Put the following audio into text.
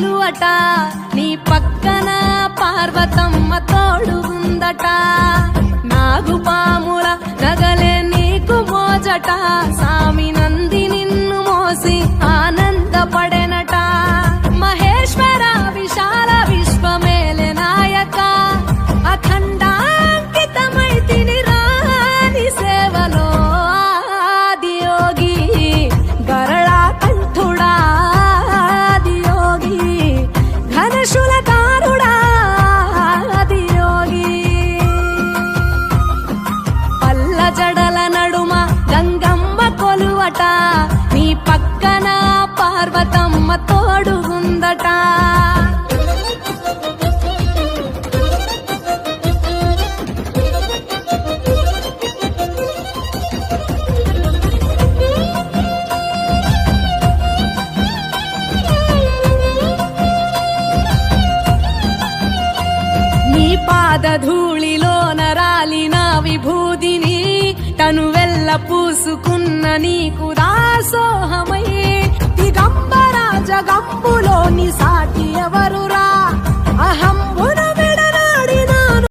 కొలువట నీ పక్కన పార్వతమ్మ తోడుగుందట నాగుపాముల నగలే నీకు మోజట సామి నంది నిన్ను మోసి ఆనందపడెనట మహేశ్వర విశాల విశ్వమేలె నాయక అఖండాంకితమైతిని రాని సేవలో ఆదియోగి గరళా కంఠుడా ఆదియోగి ఘనశూలకారుడా ఆదియోగి పల్ల జడల నడుమ గంగమ్మ కొలువట నీ పక్కన పార్వతమ్మ తోడుగుందట నీ పాదధూళిలో నరాలిన విభూదిని తనువెల్ల పూసుకున్న నీకు దాసోహమై దిగంబర జగంబులోని సాటి ఎవరురా అహం